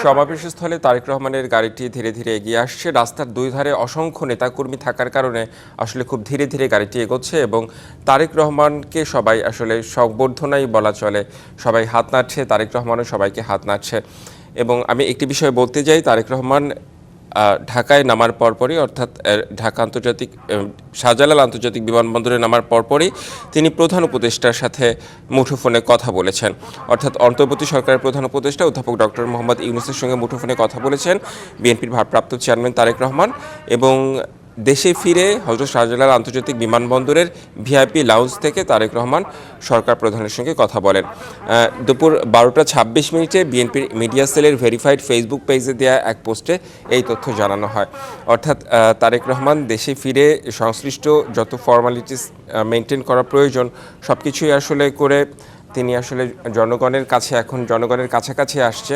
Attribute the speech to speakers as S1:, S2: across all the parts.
S1: সমাবেশস্থলে তারেক রহমানের গাড়িটি ধীরে ধীরে এগিয়ে আসছে। রাস্তার দুই ধারে অসংখ্য নেতাকর্মী থাকার কারণে আসলে খুব ধীরে ধীরে গাড়িটি এগোচ্ছে এবং তারেক রহমানকে সবাই আসলে সংবর্ধনাই বলা চলে। সবাই হাত নাড়ছে, তারেক রহমানও সবাইকে হাত নাড়ছে। এবং আমি একটি বিষয় বলতে চাই, তারেক রহমান ঢাকায় নামার পরপরই অর্থাৎ ঢাকা আন্তর্জাতিক শাহজালাল আন্তর্জাতিক বিমানবন্দরে নামার পরপরই তিনি প্রধান উপদেষ্টার সাথে মুঠোফোনে কথা বলেছেন। অর্থাৎ অন্তর্বর্তী সরকারের প্রধান উপদেষ্টা অধ্যাপক ডক্টর মোহাম্মদ ইউনূসের সঙ্গে মুঠোফোনে কথা বলেছেন বিএনপির ভারপ্রাপ্ত চেয়ারম্যান তারেক রহমান এবং দেশে ফিরে হযরত শাহজালাল আন্তর্জাতিক বিমানবন্দরের ভিআইপি লাউঞ্জ থেকে তারেক রহমান সরকার প্রধানের সঙ্গে কথা বলেন। দুপুর 12টা 26 মিনিটে বিএনপির মিডিয়া সেলের ভেরিফাইড ফেসবুক পেজে দেওয়া এক পোস্টে এই তথ্য জানানো হয়। অর্থাৎ তারেক রহমান দেশে ফিরে সংশ্লিষ্ট যত ফর্মালিটিস মেনটেন করা প্রয়োজন সব কিছুই আসলে করে তিনি আসলে জনগণের কাছে এখন জনগণের কাছাকাছি আসছে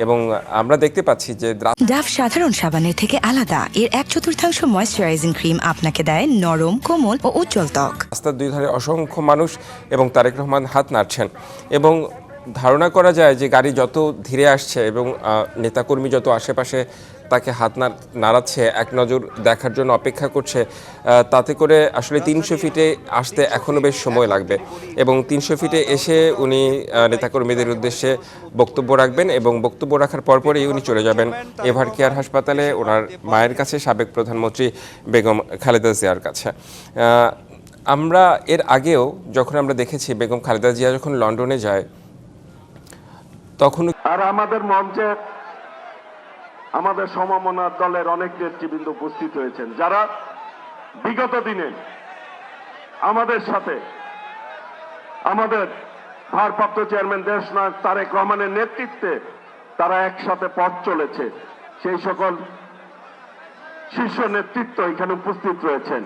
S1: এবং আমরা দেখতে পাচ্ছি যে
S2: ডাভ সাধারণ সাবানের থেকে আলাদা। এর 1/4 ময়েশ্চারাইজিং ক্রিম আপনাকে দেয় নরম, কোমল ও উজ্জ্বল ত্বক।
S1: রাস্তার দুই ধারে অসংখ্য মানুষ এবং তারেক রহমান হাত নাড়ছেন এবং ধারণা করা যায় যে গাড়ি যত ধীরে আসছে এবং নেতাকর্মী যত আশেপাশে তাকে হাত নাড়াচ্ছে, এক নজর দেখার জন্য অপেক্ষা করছে, তাতে করে আসলে 300 ফিটে আসতে এখনও বেশ সময় লাগবে এবং 300 ফিটে এসে উনি নেতাকর্মীদের উদ্দেশ্যে বক্তব্য রাখবেন এবং বক্তব্য রাখার পরপরই উনি চলে যাবেন এভার কেয়ার হাসপাতালে ওনার মায়ের কাছে, সাবেক প্রধানমন্ত্রী বেগম খালেদা জিয়ার কাছে। আমরা এর আগেও যখন আমরা দেখেছি বেগম খালেদা জিয়া যখন লন্ডনে যায় তখন
S3: আর আমাদের মঞ্চে আমাদের সমমনা দলের অনেক নেতৃবৃন্দ উপস্থিত হয়েছেন, যারা বিগত দিনে আমাদের সাথে আমাদের ভারপ্রাপ্ত চেয়ারম্যান দেশনায়ক তারেক রহমানের নেতৃত্বে তারা একসাথে পথ চলেছে। সেই সকল শীর্ষ নেতৃত্ব এখানে উপস্থিত রয়েছেন।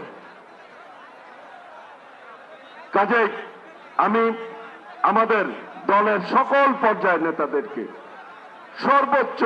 S3: কাজেই আমি আমাদের দলের সকল পর্যায়ের নেতাদেরকে সর্বোচ্চ